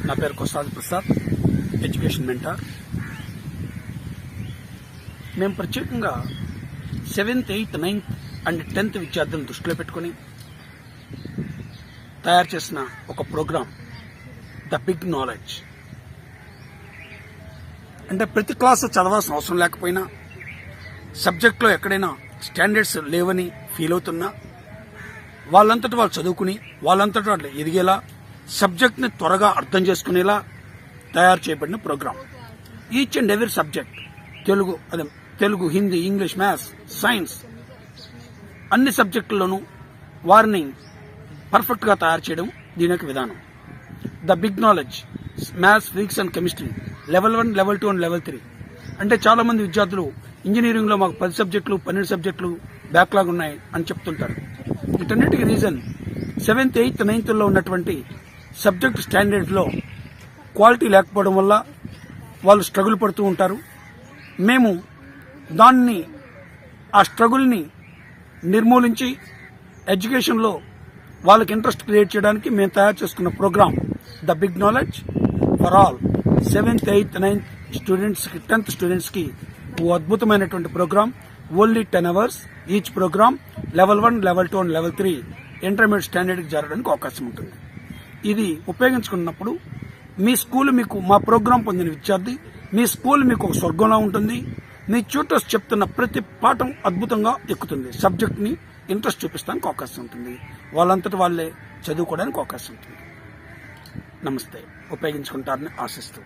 నా పేరు కొసాది Prasad, education mentor. మేము ప్రత్యేకంగా 7th, 8th, 9th and 10th విద్యార్థులను దృష్టిలో పెట్టుకుని తయారు చేసిన ఒక ప్రోగ్రాం ద బిగ్ నాలెడ్జ్. అంటే ప్రతి క్లాసు చదవాల్సిన అవసరం లేకపోయినా, సబ్జెక్ట్లో ఎక్కడైనా స్టాండర్డ్స్ లేవని ఫీల్ అవుతున్నా, వాళ్ళంతటి వాళ్ళు చదువుకుని వాళ్ళంతటి వాళ్ళు ఎదిగేలా, సబ్జెక్ట్ని త్వరగా అర్థం చేసుకునేలా తయారు చేయబడిన programme. Each and every subject, Telugu, Hindi, English, maths, science, అన్ని సబ్జెక్టుల్లోనూ వారిని పర్ఫెక్ట్గా తయారు చేయడం దీని యొక్క విధానం. The big knowledge, maths, physics and chemistry level 1, level 2 and level 3. అంటే చాలా మంది విద్యార్థులు ఇంజనీరింగ్లో మాకు 10 సబ్జెక్టులు, 12 సబ్జెక్టులు బ్యాక్లాగ్ ఉన్నాయి అని చెప్తుంటారు. వీటన్నిటికీ రీజన్ 7th, 8th, 9th ఉన్నటువంటి సబ్జెక్ట్ స్టాండర్డ్లో క్వాలిటీ లేకపోవడం వల్ల వాళ్ళు స్ట్రగుల్ పడుతూ ఉంటారు. మేము ఆ స్ట్రగుల్ని నిర్మూలించి ఎడ్యుకేషన్లో వాళ్ళకి ఇంట్రెస్ట్ క్రియేట్ చేయడానికి మేము తయారు చేసుకున్న programme the big knowledge for all 7th, 8th, 9th స్టూడెంట్స్కి, 10th స్టూడెంట్స్కి ఓ అద్భుతమైనటువంటి programme. Only 10 hours each programme. Level 1, level 2 and level 3 intermediate స్టాండర్డ్కి జరగడానికి అవకాశం ఉంటుంది. ఇది ఉపయోగించుకున్నప్పుడు మీ స్కూల్ మీకు, మా ప్రోగ్రాం పొందిన విద్యార్థి, మీ స్కూల్ మీకు ఒక స్వర్గంలా ఉంటుంది. మీ ట్యూటర్స్ చెప్తున్న ప్రతి పాఠం అద్భుతంగా ఎక్కుతుంది. సబ్జెక్ట్ని ఇంట్రెస్ట్ చూపిస్తానికి అవకాశం ఉంటుంది. వాళ్ళంతటి వాళ్ళే చదువుకోవడానికి అవకాశం ఉంటుంది. నమస్తే. ఉపయోగించుకుంటారని ఆశిస్తూ